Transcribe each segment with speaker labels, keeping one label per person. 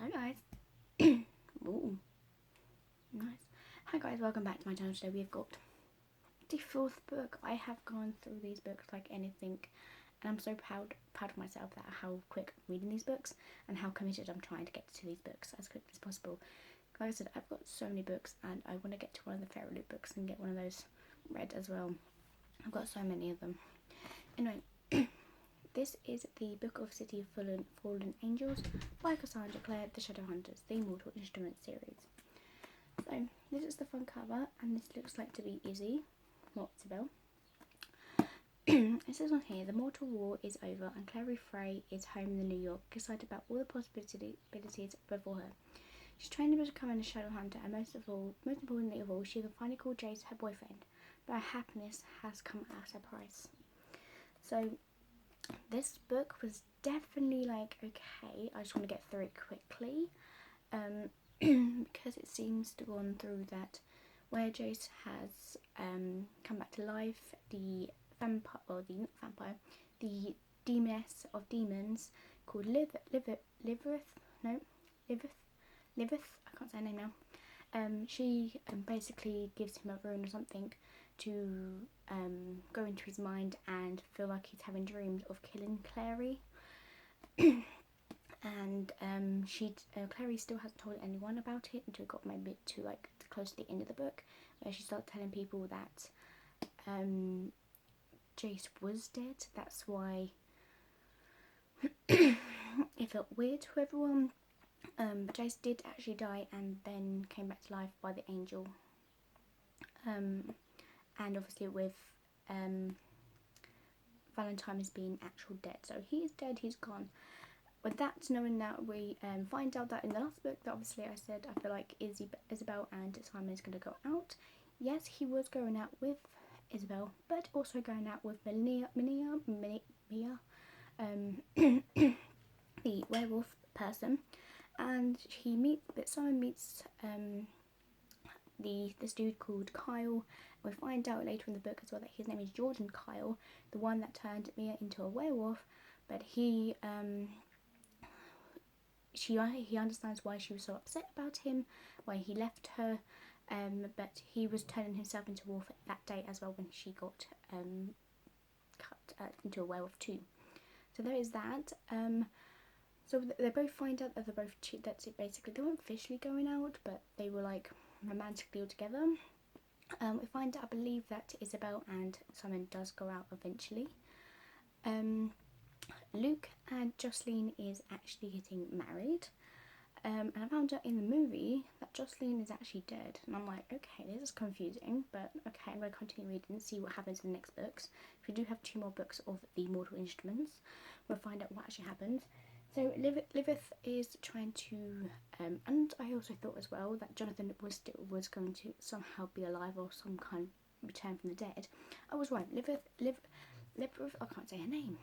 Speaker 1: Hi guys. Ooh, nice. Hi guys, welcome back to my channel. Today we've got the fourth book. I have gone through these books like anything, and I'm so proud of myself that how quick I'm reading these books and how committed I'm trying to get to these books as quickly as possible. Like I said, I've got so many books and I want to get to one of the Fairy Loot books and get one of those read as well. I've got so many of them. Anyway, this is the Book of City of Fallen Angels by Cassandra Clare, The Shadowhunters, the Mortal Instruments series. So this is the front cover, and this looks like to be Izzy, not Isabel. It says on here, the mortal war is over and Clary Frey is home in New York, excited about all the possibilities before her. She's trained to become a shadow hunter, and most importantly of all, she can finally call Jace her boyfriend. But her happiness has come at a price. So this book was definitely like, okay, I just want to get through it quickly, because it seems to go on through that where Jace has come back to life, the demoness of demons called Liveth, I can't say her name now. She basically gives him a rune or something to go into his mind and feel like he's having dreams of killing Clary. And Clary still hasn't told anyone about it until it got maybe to like close to the end of the book, where she started telling people that Jace was dead. That's why it felt weird to everyone. But Jace did actually die and then came back to life by the angel. And obviously with Valentine as being actual dead. So he is dead, he's gone. With that, knowing that, we find out that in the last book that obviously I said I feel like Isabel and Simon is going to go out. Yes, he was going out with Isabel, but also going out with Mia, the werewolf person. And Simon meets this dude called Kyle. We find out later in the book as well that his name is Jordan Kyle, the one that turned Mia into a werewolf. But he understands why she was so upset about him, why he left her, but he was turning himself into a wolf that day as well when she got cut into a werewolf too. So there is that. So they both find out that they're both that's it basically. They weren't officially going out, but they were like romantically all together. We find out, I believe, that Isabel and Simon does go out eventually. Luke and Jocelyn is actually getting married. And I found out in the movie that Jocelyn is actually dead. And I'm like, okay, this is confusing, but okay, I'm going to continue reading and see what happens in the next books. If we do have 2 more books of the Mortal Instruments, we'll find out what actually happens. So Liveth is trying to, and I also thought as well that Jonathan was going to somehow be alive or some kind of return from the dead. I was right. Liveth, I can't say her name.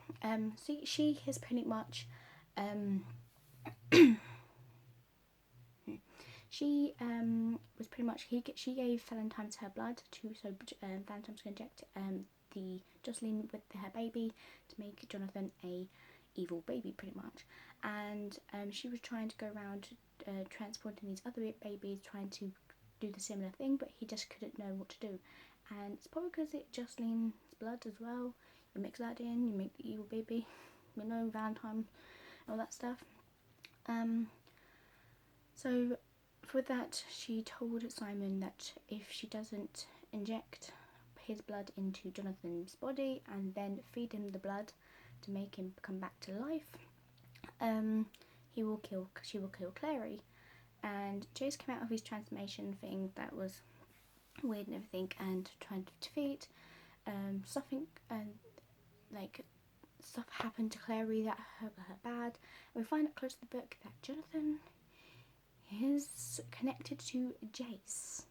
Speaker 1: She has pretty much, she was pretty much she gave Valentine her blood so Valentine's going to inject the Jocelyn with her baby to make Jonathan a evil baby pretty much, and she was trying to go around transporting these other babies, trying to do the similar thing, but he just couldn't know what to do. And it's probably because it's Jocelyn's blood as well. You mix that in, you make the evil baby, Valentine, all that stuff. So for that, she told Simon that if she doesn't inject his blood into Jonathan's body and then feed him the blood to make him come back to life, she will kill Clary. And Jace came out of his transformation thing that was weird and everything, and trying to defeat something, and like stuff happened to Clary that hurt her bad. And we find out close to the book that Jonathan is connected to Jace.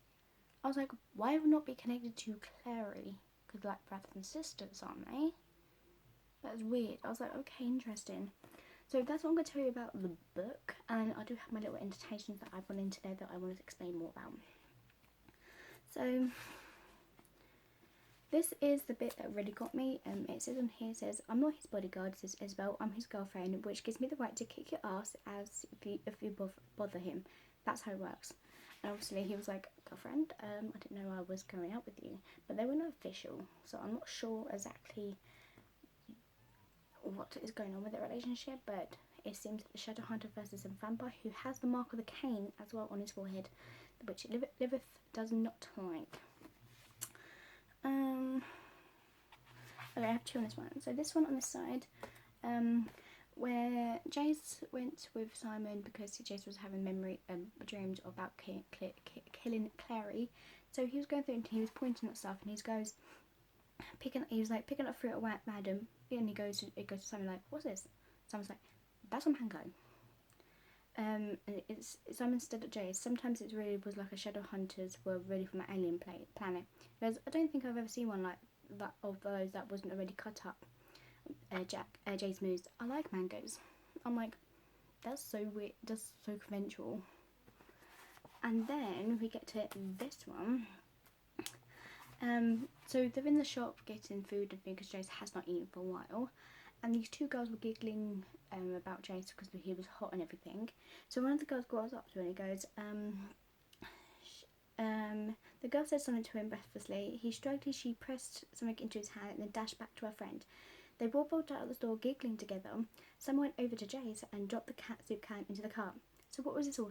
Speaker 1: I was like, why would not be connected to Clary? Because like brothers and sisters, aren't they? That's weird. I was like, okay, interesting. So that's what I'm going to tell you about the book, and I do have my little annotations that I've put in today that I want to explain more about. So This is the bit that really got me. It says on here, it says, I'm not his bodyguard, says Isabel, I'm his girlfriend, which gives me the right to kick your ass as if you bother him. That's how it works. And obviously he was like, girlfriend, I didn't know I was going out with you. But they were not official, so I'm not sure exactly what is going on with their relationship, but it seems that the shadow hunter versus a vampire who has the mark of the cane as well on his forehead, which Liveth does not like. Okay, I have two on this one. So this one on this side, where Jace went with Simon because Jace was having dreams about killing Clary. So he was going through and he was pointing at stuff, and he goes picking up fruit at Madam, and he goes to Simon like, what's this? Simon's like, that's a mango. And it's Simon said at Jace, sometimes it really was like a shadow hunters were really from an alien planet. He goes, I don't think I've ever seen one like that of those that wasn't already cut up. Jace moves, I like mangoes. I'm like, that's so weird, that's so conventional. And then we get to this one. So they're in the shop getting food and because Jace has not eaten for a while, and these two girls were giggling about Jace because he was hot and everything. So one of the girls goes up to him and he goes, the girl said something to him breathlessly. He shrugged as she pressed something into his hand and then dashed back to her friend. They both walked out of the store giggling together. Someone went over to Jace and dropped the cat soup can into the cart. So what was this all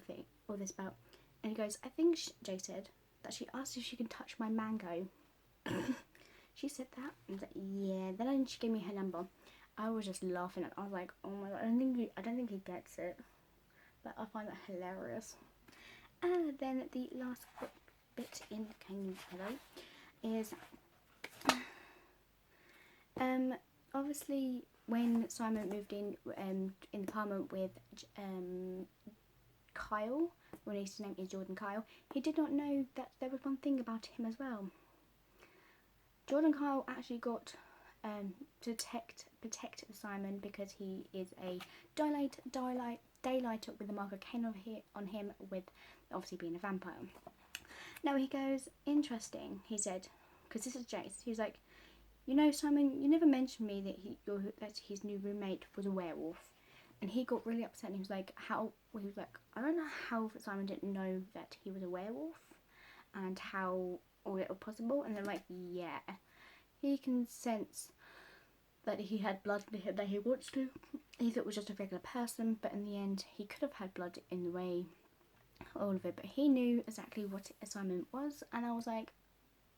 Speaker 1: this about? And he goes, I think Jace said that she asked if she can touch my mango. She said that? I was like, yeah. Then she gave me her number. I was just laughing. I was like, oh my god, I don't think he gets it. But I find that hilarious. And then the last bit in King's Pillow is obviously when Simon moved in the apartment with Kyle, when his name is Jordan Kyle, he did not know that there was one thing about him as well. Jordan Kyle actually got to protect Simon because he is a daylighter with a mark of cane on him, with obviously being a vampire. Now he goes, interesting, he said, because this is Jace. He's like, you know, Simon, you never mentioned me that his new roommate was a werewolf. And he got really upset and he was like, I don't know how Simon didn't know that he was a werewolf and how all it was possible. And they're like, yeah, he can sense that he had blood in him that he wants to. He thought it was just a regular person, but in the end he could have had blood in the way, all of it, but he knew exactly what Simon was. And I was like,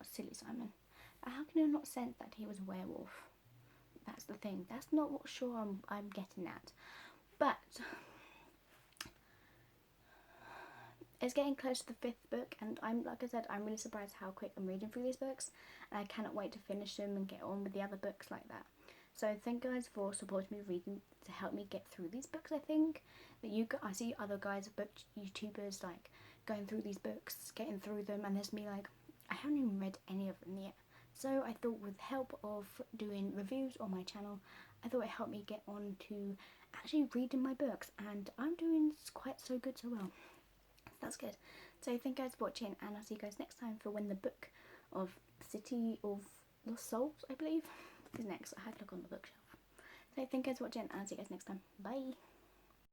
Speaker 1: silly Simon, how can you not sense that he was a werewolf? That's the thing. That's not what I'm getting at. But it's getting close to the 5th book, and like I said, I'm really surprised how quick I'm reading through these books, and I cannot wait to finish them and get on with the other books like that. So thank you guys for supporting me reading to help me get through these books. I think that I see other guys, YouTubers, like going through these books, getting through them, and there's me like, I haven't even read any of them yet. So I thought with help of doing reviews on my channel, I thought it helped me get on to actually reading my books, and I'm doing quite so good so well. That's good. So thank you guys for watching, and I'll see you guys next time for when the book of City of Lost Souls, I believe, is next. I had to look on the bookshelf. So thank you guys for watching, and I'll see you guys next time. Bye.